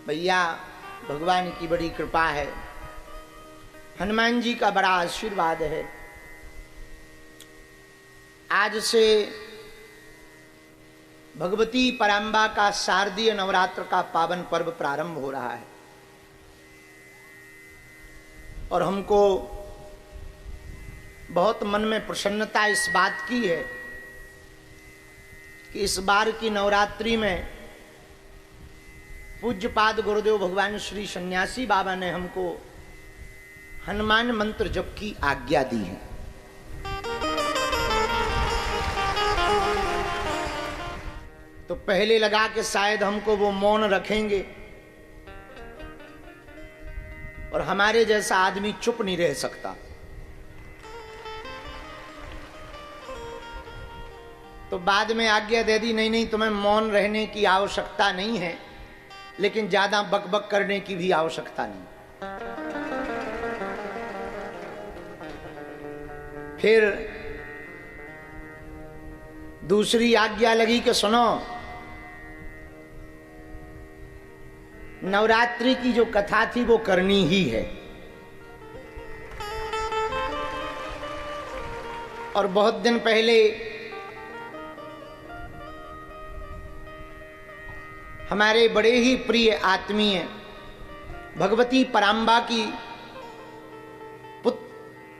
भैया भगवान की बड़ी कृपा है, हनुमान जी का बड़ा आशीर्वाद है। आज से भगवती पराम्बा का शारदीय नवरात्र का पावन पर्व प्रारंभ हो रहा है और हमको बहुत मन में प्रसन्नता इस बात की है कि इस बार की नवरात्रि में पूज्यपाद गुरुदेव भगवान श्री सन्यासी बाबा ने हमको हनुमान मंत्र जप की आज्ञा दी है। तो पहले लगा कि शायद हमको वो मौन रखेंगे और हमारे जैसा आदमी चुप नहीं रह सकता, तो बाद में आज्ञा दे दी, नहीं नहीं तुम्हें मौन रहने की आवश्यकता नहीं है, लेकिन ज्यादा बकबक करने की भी आवश्यकता नहीं। फिर दूसरी आज्ञा लगी कि सुनो, नवरात्रि की जो कथा थी वो करनी ही है और बहुत दिन पहले हमारे बड़े ही प्रिय आत्मीय भगवती पराम्बा की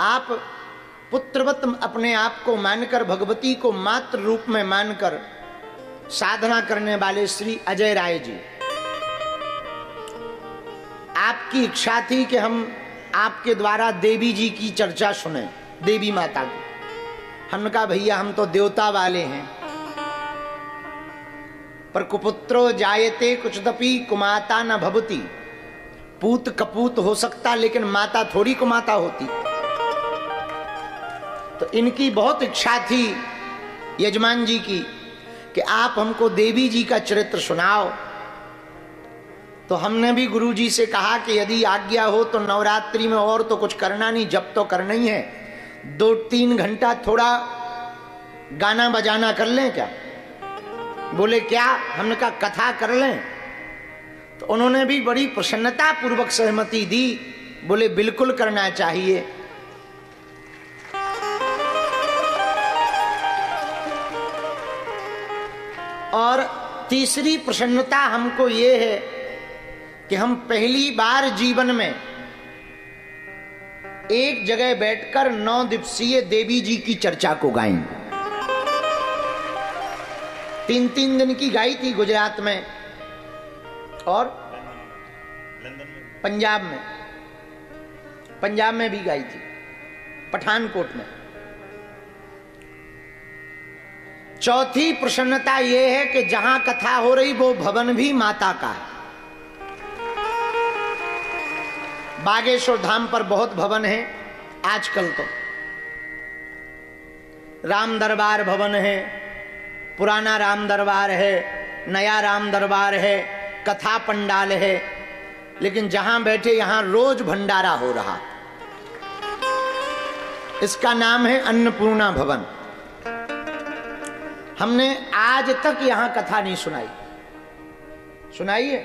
आप पुत्रवत अपने आप को मानकर, भगवती को मात्र रूप में मानकर साधना करने वाले श्री अजय राय जी, आपकी इच्छा थी कि हम आपके द्वारा देवी जी की चर्चा सुने, देवी माता की। हमने कहा भैया हम तो देवता वाले हैं, पर कुपुत्रो जायते कुचदपि कुमाता न भवती, पूत कपूत हो सकता लेकिन माता थोड़ी कुमाता होती। तो इनकी बहुत इच्छा थी यजमान जी की कि आप हमको देवी जी का चरित्र सुनाओ। तो हमने भी गुरु जी से कहा कि यदि आज्ञा हो तो नवरात्रि में और तो कुछ करना नहीं, जब तो करना ही है, 2-3 घंटा थोड़ा गाना बजाना कर लें क्या? बोले क्या? हमने कहा कथा कर लें। तो उन्होंने भी बड़ी प्रसन्नता पूर्वक सहमति दी, बोले बिल्कुल करना चाहिए। और तीसरी प्रसन्नता हमको ये है कि हम पहली बार जीवन में एक जगह बैठकर 9 दिवसीय देवी जी की चर्चा को गाएंगे। 3-3 दिन की गाई थी गुजरात में और पंजाब में भी गाई थी, पठानकोट में। चौथी प्रसन्नता यह है कि जहां कथा हो रही वो भवन भी माता का है। बागेश्वर धाम पर बहुत भवन है आजकल, तो राम दरबार भवन है, पुराना राम दरबार है, नया राम दरबार है, कथा पंडाल है, लेकिन जहां बैठे यहां रोज भंडारा हो रहा। इसका नाम है अन्नपूर्णा भवन। हमने आज तक यहां कथा नहीं सुनाई है,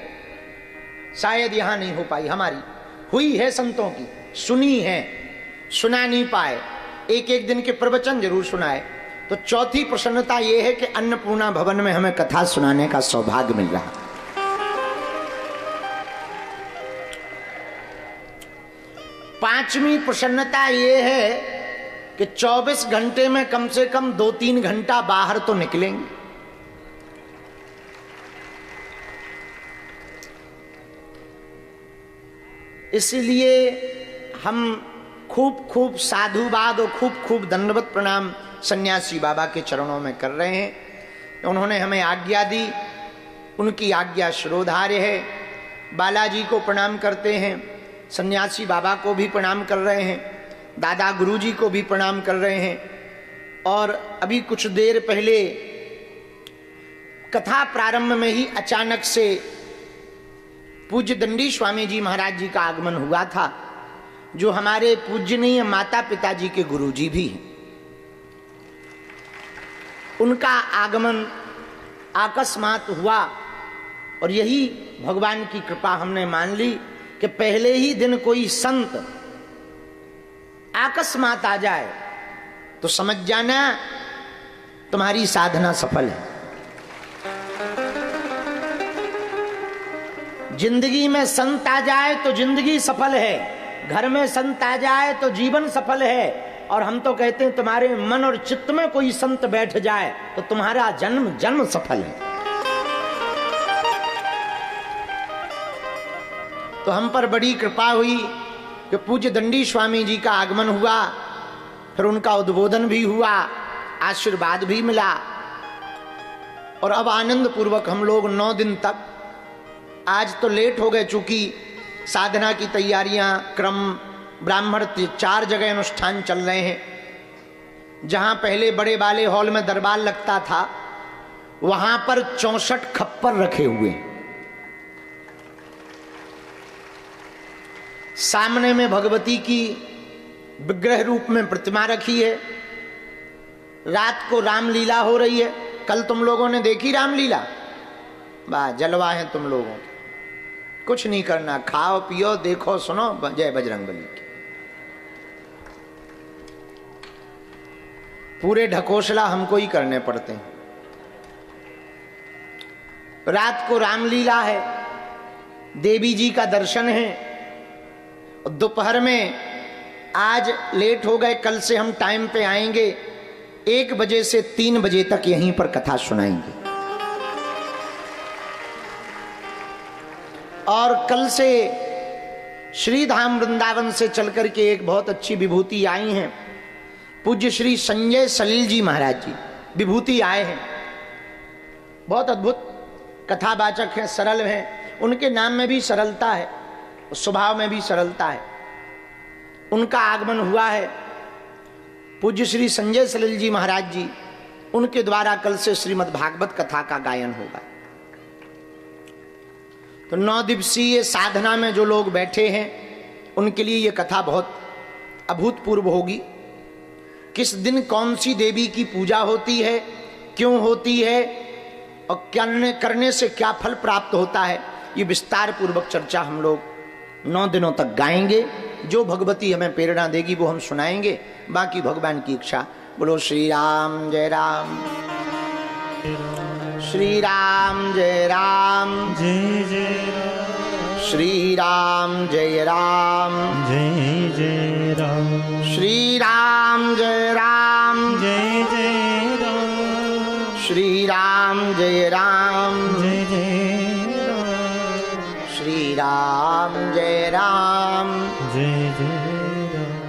शायद यहां नहीं हो पाई, हमारी हुई है संतों की, सुनी है, सुना नहीं पाए, एक दिन के प्रवचन जरूर सुनाए। तो चौथी प्रसन्नता यह है कि अन्नपूर्णा भवन में हमें कथा सुनाने का सौभाग्य मिल रहा। पांचवी प्रसन्नता यह है कि 24 घंटे में कम से कम 2-3 घंटा बाहर तो निकलेंगे। इसलिए हम खूब साधुवाद और खूब दंडवत प्रणाम सन्यासी बाबा के चरणों में कर रहे हैं। उन्होंने हमें आज्ञा दी, उनकी आज्ञा शिरोधार्य है। बालाजी को प्रणाम करते हैं, सन्यासी बाबा को भी प्रणाम कर रहे हैं, दादा गुरु जी को भी प्रणाम कर रहे हैं। और अभी कुछ देर पहले कथा प्रारंभ में ही अचानक से पूज्य दंडी स्वामी जी महाराज जी का आगमन हुआ था, जो हमारे पूजनीय माता पिता जी के गुरु जी भी हैं। उनका आगमन अकस्मात हुआ और यही भगवान की कृपा हमने मान ली कि पहले ही दिन कोई संत अकस्मात आ जाए तो समझ जाना तुम्हारी साधना सफल है। जिंदगी में संत आ जाए तो जिंदगी सफल है, घर में संत आ जाए तो जीवन सफल है, और हम तो कहते हैं तुम्हारे मन और चित्त में कोई संत बैठ जाए तो तुम्हारा जन्म जन्म सफल है। तो हम पर बड़ी कृपा हुई कि पूज्य दंडी स्वामी जी का आगमन हुआ, फिर उनका उद्बोधन भी हुआ, आशीर्वाद भी मिला, और अब आनंद पूर्वक हम लोग 9 दिन तक, आज तो लेट हो गए चूंकि साधना की तैयारियां क्रम ब्राह्मण 4 जगह अनुष्ठान चल रहे हैं। जहां पहले बड़े वाले हॉल में दरबार लगता था वहां पर 64 खप्पर रखे हुए, सामने में भगवती की विग्रह रूप में प्रतिमा रखी है। रात को रामलीला हो रही है। कल तुम लोगों ने देखी रामलीला? वाह, जलवा है तुम लोगों के। कुछ नहीं करना, खाओ पियो देखो सुनो, जय बजरंगबली की। पूरे ढकोसला हमको ही करने पड़ते हैं। रात को रामलीला है, देवी जी का दर्शन है, और दोपहर में आज लेट हो गए, कल से हम टाइम पे आएंगे। 1 बजे से 3 बजे तक यहीं पर कथा सुनाएंगे। और कल से श्रीधाम वृंदावन से चलकर के एक बहुत अच्छी विभूति आई हैं, पूज्य श्री संजय सलील जी महाराज जी विभूति आए हैं। बहुत अद्भुत कथावाचक हैं, सरल हैं, उनके नाम में भी सरलता है, स्वभाव में भी सरलता है। उनका आगमन हुआ है। पूज्य श्री संजय सलील जी महाराज जी, उनके द्वारा कल से श्रीमद् भागवत कथा का गायन होगा। तो 9 दिवसीय साधना में जो लोग बैठे हैं उनके लिए ये कथा बहुत अभूतपूर्व होगी। किस दिन कौन सी देवी की पूजा होती है, क्यों होती है, और करने से क्या फल प्राप्त होता है, ये विस्तार पूर्वक चर्चा हम लोग 9 दिनों तक गाएंगे। जो भगवती हमें प्रेरणा देगी वो हम सुनाएंगे, बाकी भगवान की इच्छा। बोलो श्री राम जय राम, श्री राम जय राम, जय जय राम, श्री राम जय राम, जय जय राम, श्री राम जय राम, जय जय राम, श्री राम जय राम, जय जय राम, श्री राम जय राम, जय जय राम।